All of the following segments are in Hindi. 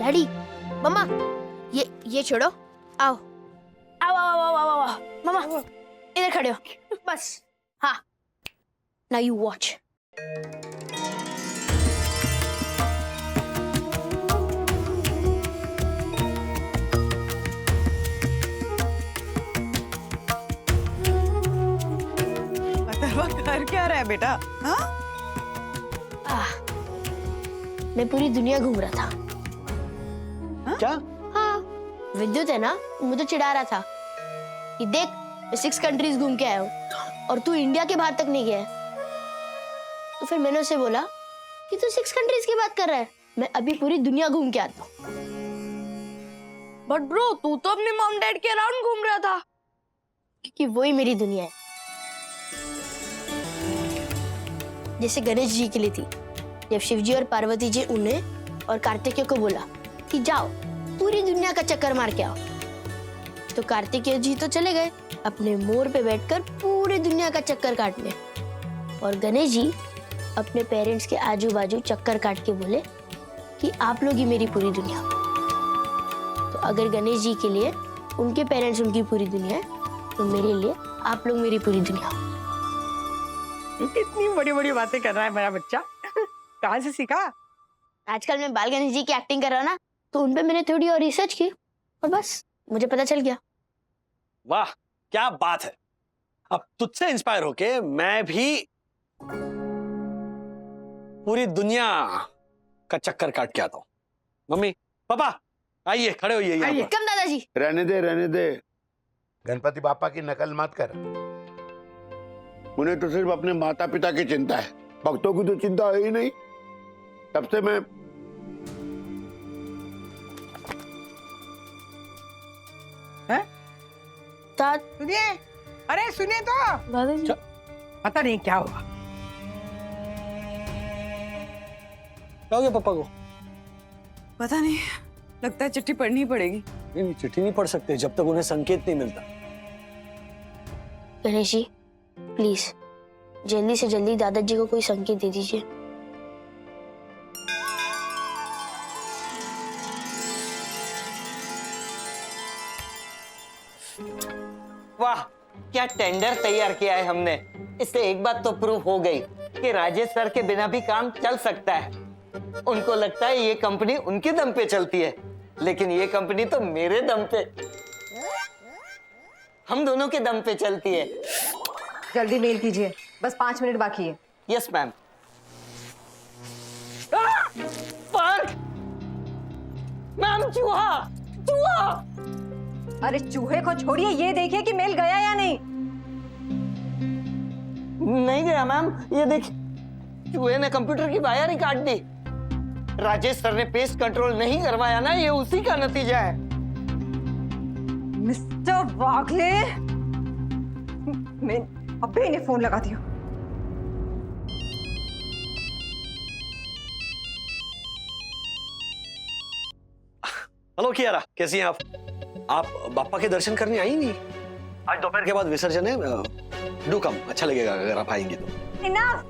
डैडी, मम्मा, ये छोड़ो, आओ आओ आओ आओ आओ आओ, मम्मा इधर खड़े हो, बस, हाँ, नाउ यू वॉच। कर क्या रहा है बेटा? हाँ? मैं पूरी दुनिया घूम रहा था। हाँ? क्या? हाँ, विद्युत है ना, मुझे चिढ़ा रहा था कि देख मैं 6 कंट्रीज घूम के आया हूँ और तू इंडिया के बाहर तक नहीं गया है। तो फिर मैंने उसे बोला कि तू 6 कंट्रीज की बात कर रहा है, मैं अभी पूरी दुनिया घूम के आता हूँ। बट ब्रो, तू तो अपने मॉम डैड के अराउंड घूम रहा था। क्योंकि वही मेरी दुनिया है। जैसे गणेश जी के लिए थी, जब शिवजी और पार्वती जी उन्हें और कार्तिकेय को बोला कि जाओ पूरी दुनिया का चक्कर मार के आओ, तो कार्तिकेय जी तो चले गए अपने मोर पे बैठकर पूरी दुनिया का चक्कर काटने, और गणेश जी अपने पेरेंट्स के आजू बाजू चक्कर काट के बोले कि आप लोग ही मेरी पूरी दुनिया। तो अगर गणेश जी के लिए उनके पेरेंट्स उनकी पूरी दुनिया है, तो मेरे लिए आप लोग मेरी पूरी दुनिया। कितनी बड़ी बड़ी बातें कर रहा है मेरा बच्चा। कहाँ से सीखा? आजकल मैं बाल गणेश जी की एक्टिंग कर रहा हूँ ना, तो उन पे मैंने थोड़ी और रिसर्च की और बस मुझे पता चल गया। वाह, क्या बात है। अब तुझसे इंस्पायर होके मैं भी पूरी दुनिया का चक्कर काट के आता हूँ। मम्मी, पापा, आइए, खड़े होइए यहाँ पर। कम दादाजी। रहने दे। गणपति बापा की नकल मत कर। उन्हें तो सिर्फ अपने माता पिता की चिंता है, भक्तों की तो चिंता है ही नहीं। तब से मैं सुनिए, अरे सुनिए तो। दादाजी, पता नहीं क्या हुआ। क्या हो गया पापा को? पता नहीं, लगता है चिट्ठी पढ़नी पड़ेगी। नहीं, चिट्ठी नहीं पढ़ सकते जब तक उन्हें संकेत नहीं मिलता। गणेश जी प्लीज जल्दी से जल्दी दादाजी को कोई संकेत दे दीजिए। वाह, क्या टेंडर तैयार किया है हमने। इससे एक बात तो प्रूव हो गई कि राजेश सर के बिना भी काम चल सकता है। उनको लगता है ये कंपनी उनके दम पे चलती है, लेकिन ये कंपनी तो मेरे दम पे, हम दोनों के दम पे चलती है। जल्दी मेल कीजिए, बस 5 मिनट बाकी है। Yes ma'am. मैम, चूहा चूहा। अरे चूहे को छोड़िए, ये देखिए कि मेल गया या नहीं। नहीं गया मैम, ये देखिए, चूहे ने कंप्यूटर की वायर ही काट दी। राजेश सर ने पेस्ट कंट्रोल नहीं करवाया ना, ये उसी का नतीजा है। मिस्टर वागले, मैं अबे इन्हें फोन लगाती हूँ। हेलो कियारा, कैसी हैं आप? आप बापा के दर्शन करने आई नहीं? आज दोपहर के बाद विसर्जन है, डू कम, अच्छा लगेगा अगर आप आएंगी तो। Enough,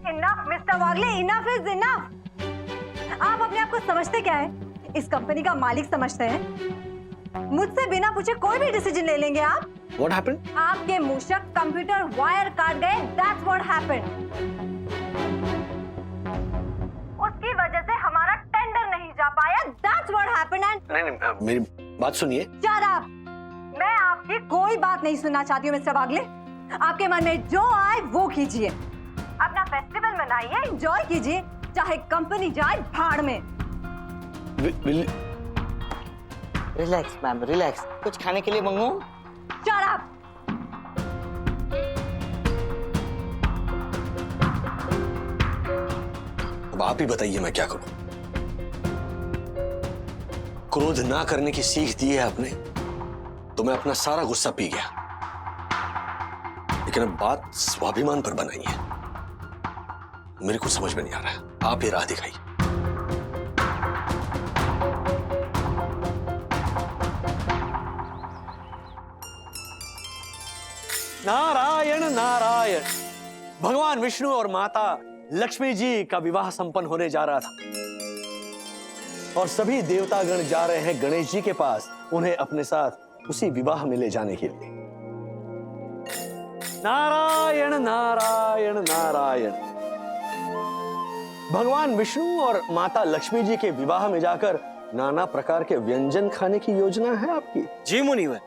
enough mister Wagle, enough is enough. आप अपने आप को समझते क्या है? इस कंपनी का मालिक समझते हैं? मुझसे बिना पूछे कोई भी डिसीजन ले लेंगे आप? What happened? आपके मूषक कंप्यूटर वायर काट गए, that's what happened। उसकी वजह से हमारा टेंडर नहीं जा पाया, that's what happened and नहीं, मेरी बात सुनिए। shut up। मैं आपकी कोई बात नहीं सुनना चाहती हूँ मिस्टर वागले। आपके मन में जो आए वो कीजिए, अपना फेस्टिवल मनाइए, एंजॉय कीजिए, चाहे कंपनी जाए भाड़ में। Relax ma'am, relax. कुछ खाने के लिए मंगवाऊं? Shut up। अब आप ही बताइए मैं क्या करूं? क्रोध ना करने की सीख दी है आपने, तो मैं अपना सारा गुस्सा पी गया। लेकिन अब बात स्वाभिमान पर बनाई है। मेरे को समझ में नहीं आ रहा है, आप ये राह दिखाइए। नारायण नारायण। भगवान विष्णु और माता लक्ष्मी जी का विवाह संपन्न होने जा रहा था और सभी देवतागण जा रहे हैं गणेश जी के पास उन्हें अपने साथ उसी विवाह में ले जाने के लिए। नारायण नारायण नारायण। भगवान विष्णु और माता लक्ष्मी जी के विवाह में जाकर नाना प्रकार के व्यंजन खाने की योजना है आपकी। जी मुनिवर।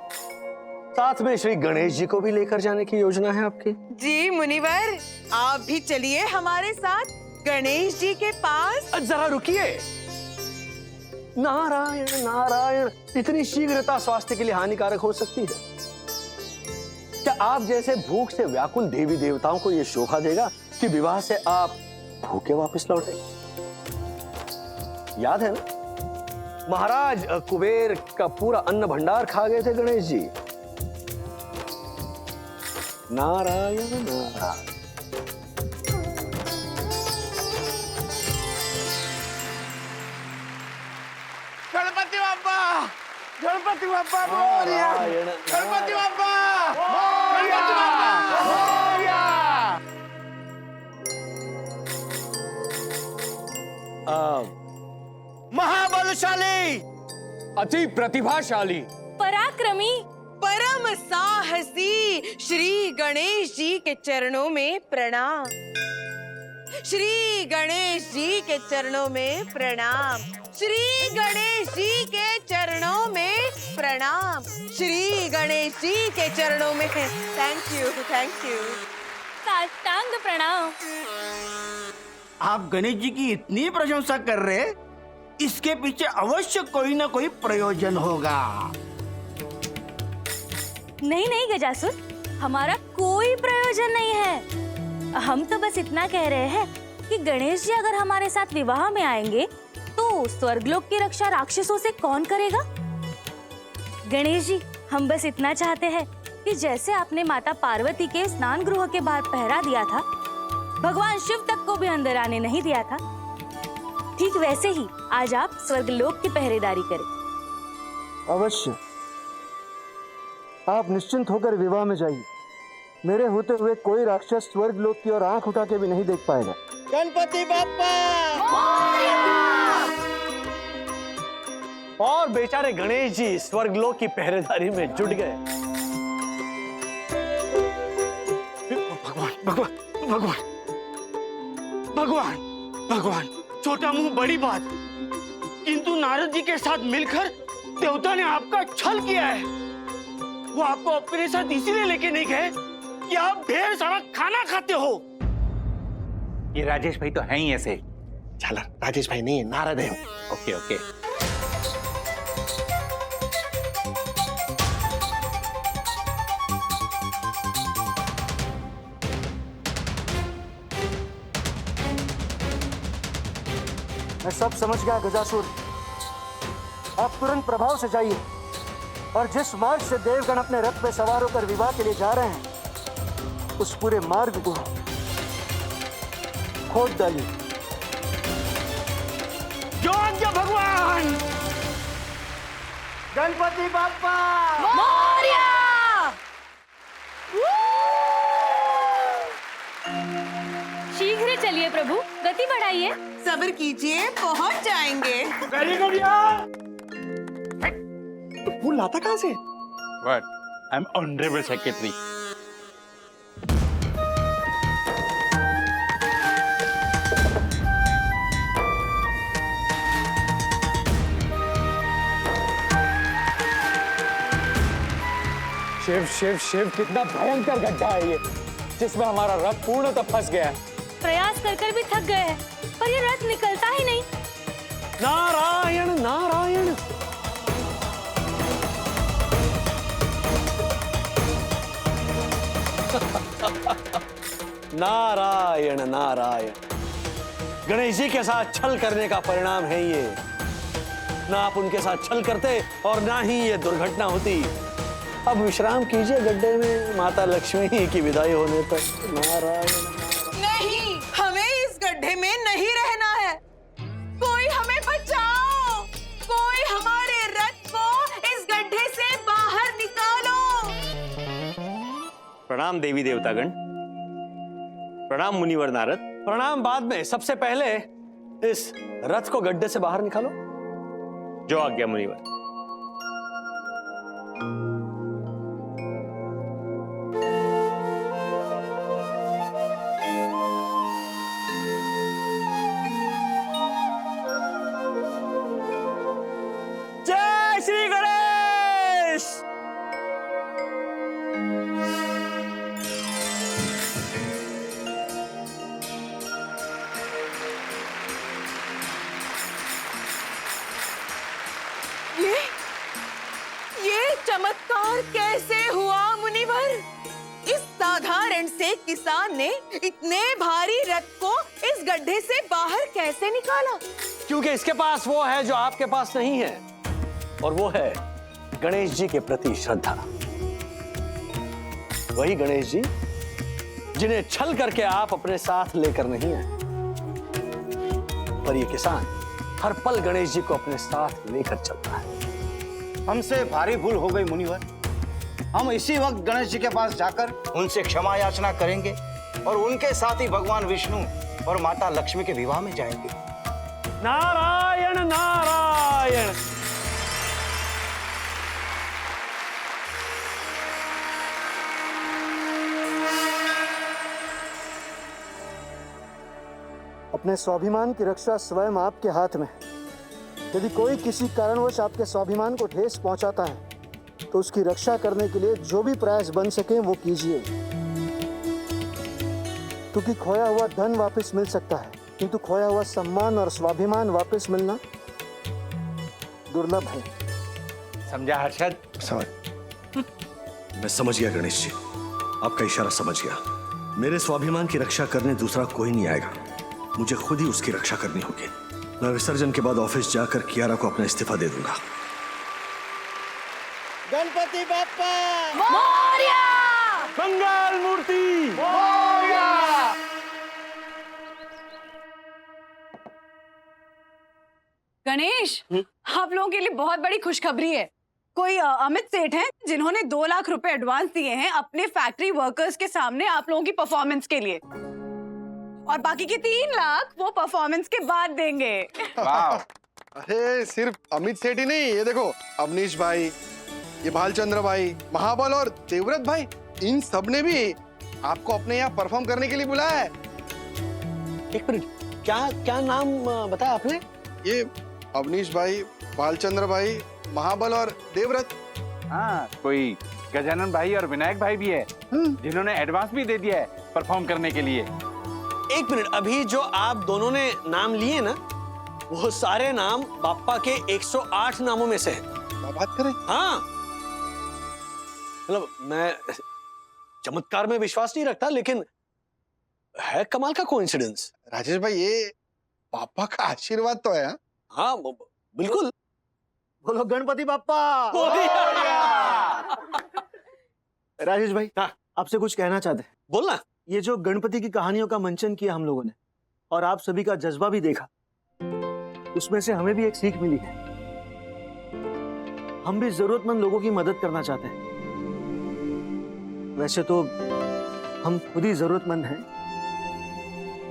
साथ में श्री गणेश जी को भी लेकर जाने की योजना है आपकी। जी मुनिवर, आप भी चलिए हमारे साथ गणेश जी के पास। जरा रुकिए। नारायण नारायण, इतनी शीघ्रता स्वास्थ्य के लिए हानिकारक हो सकती है क्या? आप जैसे भूख से व्याकुल देवी देवताओं को यह शोभा देगा कि विवाह से आप भूखे वापस लौटे? याद है ना, महाराज कुबेर का पूरा अन्न भंडार खा गए थे गणेश जी। नारायण नारायण। गणपति बाप्पा, गणपति बाप्पा मोरया, नारायण गणपति बाप्पा, गणपति बाप्पा मोरया। महाबलशाली, अति प्रतिभाशाली, पराक्रमी, परम साहसी श्री गणेश जी के चरणों में प्रणाम। श्री गणेश जी के चरणों में प्रणाम। श्री गणेश जी के चरणों में प्रणाम। श्री गणेश जी के चरणों में थैंक यू, थैंक यू। साष्टांग प्रणाम। आप गणेश जी की इतनी प्रशंसा कर रहे, इसके पीछे अवश्य कोई ना कोई प्रयोजन होगा। नहीं नहीं गजासुर, हमारा कोई प्रयोजन नहीं है। हम तो बस इतना कह रहे हैं कि गणेश जी अगर हमारे साथ विवाह में आएंगे तो स्वर्गलोक की रक्षा राक्षसों से कौन करेगा? गणेश जी, हम बस इतना चाहते हैं कि जैसे आपने माता पार्वती के स्नान गृह के बाहर पहरा दिया था, भगवान शिव तक को भी अंदर आने नहीं दिया था, ठीक वैसे ही आज आप स्वर्गलोक की पहरेदारी करें। अवश्य, आप निश्चिंत होकर विवाह में जाइए। मेरे होते हुए कोई राक्षस स्वर्गलोक की ओर आंख उठा के भी नहीं देख पाएगा। गणपति बाप्पा। और बेचारे गणेश जी स्वर्गलोक की पहरेदारी में जुट गए। भगवान भगवान भगवान भगवान भगवान, छोटा मुंह बड़ी बात, किंतु नारद जी के साथ मिलकर देवता ने आपका छल किया है। वो आपको अपने साथ इसीलिए लेके नहीं गए कि आप ढेर सारा खाना खाते हो। ये राजेश भाई तो हैं ही ऐसे। झालर, राजेश भाई नहीं है, नारद है। Okay okay. मैं सब समझ गया गजासुर। आप तुरंत प्रभाव से जाइए और जिस मार्ग से देवगण अपने रथ पे सवार होकर विवाह के लिए जा रहे हैं, उस पूरे मार्ग को खोद डालिए। जो आज्ञा भगवान। गणपति बाप्पा मोरया। शीघ्र चलिए प्रभु, गति बढ़ाइए। सब्र कीजिए, पहुंच जाएंगे। वेरी गुड यार। फूल लाता कहां से? What? I'm honorable secretary. Shiv Shiv Shiv, कितना भयंकर गड्ढा है ये, जिसमें हमारा रथ पूर्णतः फंस गया है। प्रयास कर भी थक गए हैं, पर ये रथ निकलता ही नहीं। नारायण नारायण। नारायण नारायण। गणेश जी के साथ छल करने का परिणाम है ये। ना आप उनके साथ छल करते और ना ही ये दुर्घटना होती। अब विश्राम कीजिए गड्ढे में माता लक्ष्मी की विदाई होने तक। नारायण। नहीं, हमें इस गड्ढे में नहीं रहना है। कोई हमें बचाओ, कोई हमारे रथ को इस गड्ढे से बाहर निकालो। प्रणाम देवी देवतागण, प्रणाम मुनिवर नारद। प्रणाम बाद में, सबसे पहले इस रथ को गड्ढे से बाहर निकालो। जो आज्ञा मुनिवर। जय श्री गणेश। ये चमत्कार कैसे हुआ मुनिवर? इस साधारण से किसान ने इतने भारी रथ को इस गड्ढे से बाहर कैसे निकाला? क्योंकि इसके पास वो है जो आपके पास नहीं है, और वो है गणेश जी के प्रति श्रद्धा। वही गणेश जी जिन्हें छल करके आप अपने साथ लेकर नहीं आए, पर ये किसान हर पल गणेश जी को अपने साथ लेकर चलता है। हमसे भारी भूल हो गई मुनिवर। हम इसी वक्त गणेश जी के पास जाकर उनसे क्षमा याचना करेंगे और उनके साथ ही भगवान विष्णु और माता लक्ष्मी के विवाह में जाएंगे। नारायण नारायण। अपने स्वाभिमान की रक्षा स्वयं आपके हाथ में है। यदि कोई किसी कारणवश आपके स्वाभिमान को ठेस पहुंचाता है तो उसकी रक्षा करने के लिए जो भी प्रयास बन सके वो कीजिए, क्योंकि खोया हुआ धन वापस मिल सकता है, किंतु खोया हुआ सम्मान और स्वाभिमान वापस मिलना दुर्लभ है। समझा हर्षद? मैं समझ गया गणेश जी, आपका इशारा समझ गया। मेरे स्वाभिमान की रक्षा करने दूसरा कोई नहीं आएगा, मुझे खुद ही उसकी रक्षा करनी होगी। मैं विसर्जन के बाद ऑफिस जाकर कियारा को अपना इस्तीफा दे दूंगा। गणपति बाप्पा मंगल मूर्ति गणेश, आप लोगों के लिए बहुत बड़ी खुशखबरी है। कोई अमित सेठ हैं जिन्होंने 2 लाख रुपए एडवांस दिए हैं अपने फैक्ट्री वर्कर्स के सामने आप लोगों की परफॉर्मेंस के लिए, और बाकी के 3 लाख वो परफॉर्मेंस के बाद देंगे। अरे सिर्फ अमित सेठ ही नहीं, ये देखो अवनीश भाई, ये भालचंद्र भाई, महाबल और देवव्रत भाई, इन सब ने भी आपको अपने यहाँ परफॉर्म करने के लिए बुलाया है। एक मिनट, क्या क्या नाम बताया आपने? ये अवनीश भाई, भालचंद्र भाई, महाबल और देवव्रत। हाँ, कोई गजानन भाई और विनायक भाई भी है जिन्होंने एडवांस भी दे दिया है परफॉर्म करने के लिए। एक मिनट, अभी जो आप दोनों ने नाम लिए ना, वो सारे नाम बाप्पा के 108 नामों में से हैं। क्या बात करें? हाँ, मतलब मैं चमत्कार में विश्वास नहीं रखता, लेकिन है कमाल का कोइंसिडेंस। राजेश भाई, ये पापा का आशीर्वाद तो है। हाँ बिल्कुल। बोलो गणपति बाप्पा। राजेश भाई, आपसे कुछ कहना चाहते हैं। बोलना। ये जो गणपति की कहानियों का मंचन किया हम लोगों ने, और आप सभी का जज्बा भी देखा, उसमें से हमें भी एक सीख मिली है। हम भी जरूरतमंद लोगों की मदद करना चाहते हैं। वैसे तो हम खुद ही जरूरतमंद हैं,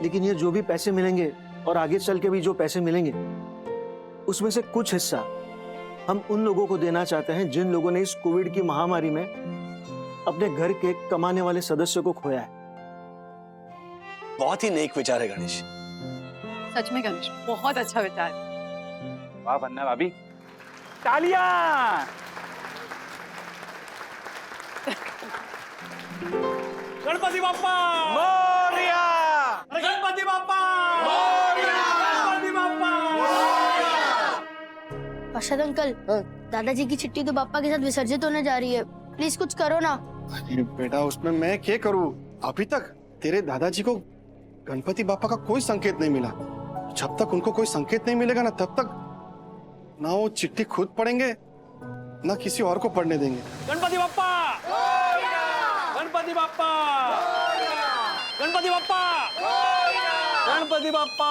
लेकिन ये जो भी पैसे मिलेंगे और आगे चल के भी जो पैसे मिलेंगे, उसमें से कुछ हिस्सा हम उन लोगों को देना चाहते हैं जिन लोगों ने इस कोविड की महामारी में अपने घर के कमाने वाले सदस्यों को खोया है। बहुत ही नेक विचार है गणेश। सच में गणेश, बहुत अच्छा विचार। वाह बन्ना भाभी, तालियां। गणपति बाप्पा मोरया! गणपति बाप्पा गणपति बाप्पा। अर्षद अंकल, दादाजी की चिट्ठी तो बाप्पा के साथ विसर्जित होने जा रही है, प्लीज कुछ करो ना। अरे बेटा, उसमें मैं क्या करूं? अभी तक तेरे दादाजी को गणपति बाप्पा का कोई संकेत नहीं मिला। जब तक उनको कोई संकेत नहीं मिलेगा ना, तब तक ना वो चिट्ठी खुद पढ़ेंगे ना किसी और को पढ़ने देंगे। गणपति बाप्पा गणपति बाप्पा गणपति बाप्पा गणपति बाप्पा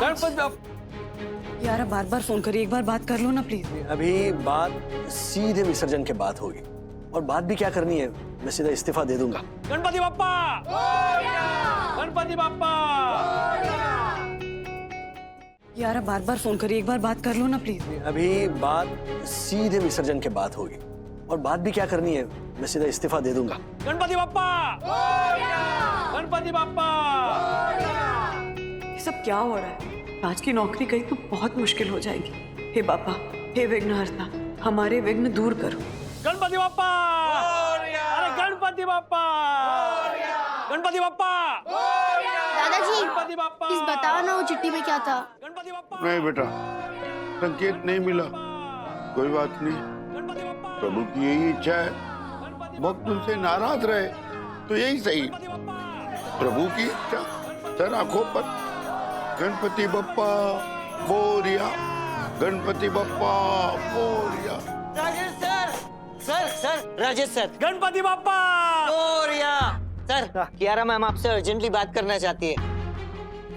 गणपति बाप्पा। यार बार बार फोन करिए, एक बार बात कर लो ना प्लीज। अभी बात सीधे विसर्जन के बाद होगी, और बात भी क्या करनी है, मैं सीधा इस्तीफा दे दूंगा। गणपति बाप्पा गणपति बाप्पा। यार आप बार बार फोन करिए, एक बार बात कर लो ना प्लीज। अभी बात सीधे विसर्जन के बाद होगी, और बात भी क्या करनी है, मैं सीधा इस्तीफा दे दूंगा। गणपति बप्पा, गणपति बप्पा। ये सब क्या हो रहा है? आज की नौकरी गई तो बहुत मुश्किल हो जाएगी। हे बापा, हे विघ्नहर्ता, हमारे विघ्न दूर करो। गणपति बप्पा, अरे गणपति बप्पा, गणपति बप्पा। दादाजी गणपति बप्पा, प्लीज बताओ ना वो चिट्ठी में क्या था। गणपति बप्पा, नहीं बेटा, संकेत नहीं मिला। कोई बात नहीं, गणपति बप्पा, प्रभु की यही इच्छा है, भक्त उनसे नाराज रहे तो यही सही। प्रभु की इच्छा सर आंखों पर। Ganpati Bappa Morya, Ganpati Bappa Morya. Rajesh sir, sir Rajesh sir. Ganpati Bappa. Sir, Kiara ma'am आपसे अर्जेंटली बात करना चाहती है।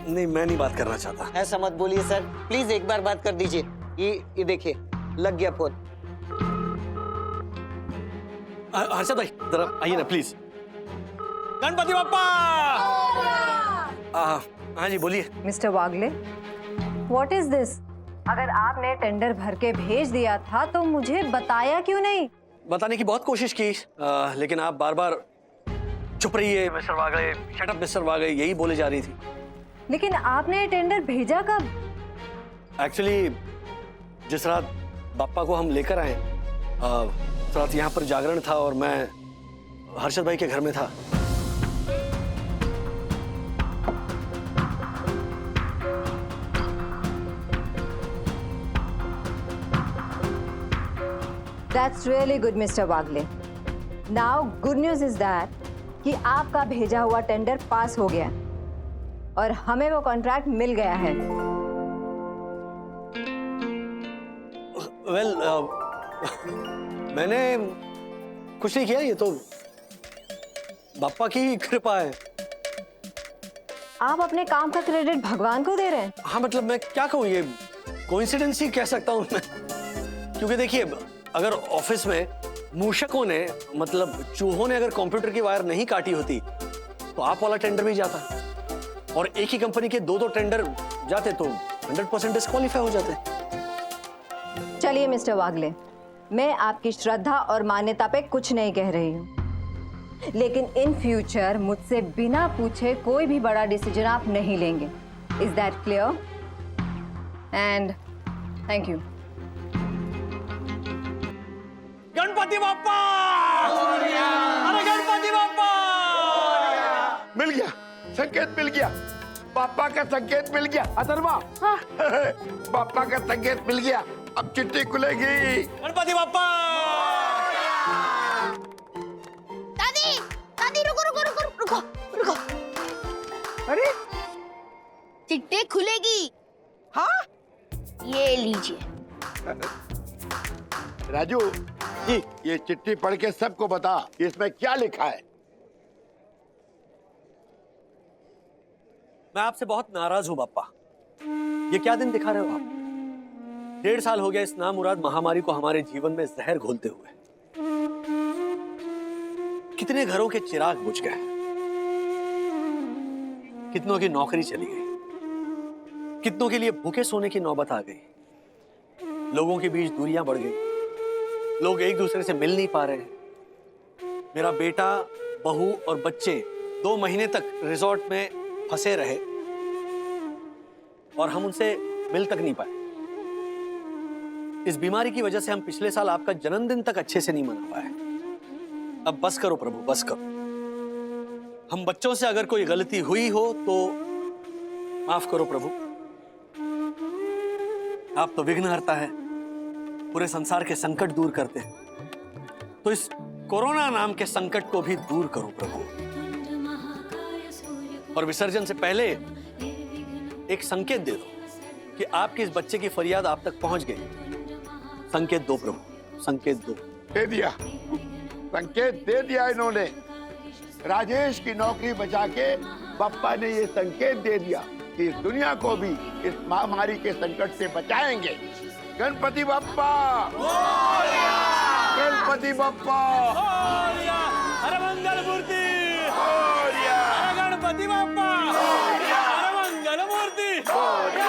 नहीं, मैं नहीं बात करना चाहता। ऐसा मत बोलिए सर, प्लीज एक बार बात कर दीजिए। ये देखिए, लग गया फोन। हर्षद भाई जरा आइए ना प्लीज। गणपति बप्पा। हाँ जी बोलिए। Mister Wagle, what is this? अगर आपने टेंडर भर के भेज दिया था तो मुझे बताया क्यों नहीं? बताने की बहुत कोशिश की, लेकिन आप बार बार चुप रहिए मिस्टर वागले, शट अप मिस्टर वागले, यही बोले जा रही थी। लेकिन आपने टेंडर भेजा कब? एक्चुअली जिस रात बाप्पा को हम लेकर आए, उस रात यहाँ पर जागरण था और मैं हर्षद भाई के घर में था। That's really good, Mr. Wagle. Now, good news is that कि आपका भेजा हुआ टेंडर पास हो गया और हमें वो कॉन्ट्रैक्ट मिल गया है। वेल, मैंने कुछ नहीं किया, ये तो बाप्पा की कृपा है। आप अपने काम का क्रेडिट भगवान को दे रहे हैं? हाँ मतलब मैं क्या कहूँ, ये कोइंसिडेंस ही कह सकता हूँ मैं, क्योंकि देखिए अगर ऑफिस में मूषकों ने मतलब चूहों ने अगर कंप्यूटर की वायर नहीं काटी होती तो आप वाला टेंडर भी जाता, और एक ही कंपनी के दो टेंडर जाते तो 100% डिस्क्वालीफाई हो जाते। चलिए मिस्टर वागले, मैं आपकी श्रद्धा और मान्यता पे कुछ नहीं कह रही हूँ, लेकिन इन फ्यूचर मुझसे बिना पूछे कोई भी बड़ा डिसीजन आप नहीं लेंगे। Is that clear? And thank you. Ganpati Bappa, अरे गणपति बाप्पा। मिल गया, संकेत मिल गया, पापा का संकेत मिल गया। अथर्वा, पापा का संकेत मिल गया, अब चिट्ठी खुलेगी। गणपति बाप्पा। दादी, दादी रुको रुको रुको रुको रुको। अरे चिट्ठी खुलेगी। हाँ, ये लीजिए। राजू जी, ये चिट्ठी पढ़ के सबको बता इसमें क्या लिखा है। मैं आपसे बहुत नाराज हूं बाप्पा, ये क्या दिन दिखा रहे हो आप। 1.5 साल हो गया इस नामुराद महामारी को हमारे जीवन में जहर घोलते हुए। कितने घरों के चिराग बुझ गए, कितनों की नौकरी चली गई, कितनों के लिए भूखे सोने की नौबत आ गई, लोगों के बीच दूरियां बढ़ गई, लोग एक दूसरे से मिल नहीं पा रहे। मेरा बेटा, बहू और बच्चे 2 महीने तक रिजॉर्ट में फंसे रहे और हम उनसे मिल तक नहीं पाए। इस बीमारी की वजह से हम पिछले साल आपका जन्मदिन तक अच्छे से नहीं मना पाए। अब बस करो प्रभु, बस करो। हम बच्चों से अगर कोई गलती हुई हो तो माफ करो प्रभु। आप तो विघ्नहर्ता है, पूरे संसार के संकट दूर करते हैं, तो इस कोरोना नाम के संकट को भी दूर करो प्रभु। और विसर्जन से पहले एक संकेत दे दो कि आपके इस बच्चे की फरियाद आप तक पहुंच गई। संकेत दो प्रभु, संकेत दो। दे दिया, संकेत दे दिया इन्होंने। राजेश की नौकरी बचा के पापा ने ये संकेत दे दिया कि इस दुनिया को भी इस महामारी के संकट से बचाएंगे। गणपति बप्पा, गणपति बप्पा, अरे मंगल मूर्ति, अरे गणपति बप्पा, अरे मंगल मूर्ति, अरे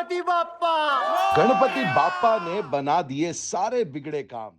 गणपति बाप्पा गणपति बापा ने बना दिए सारे बिगड़े काम।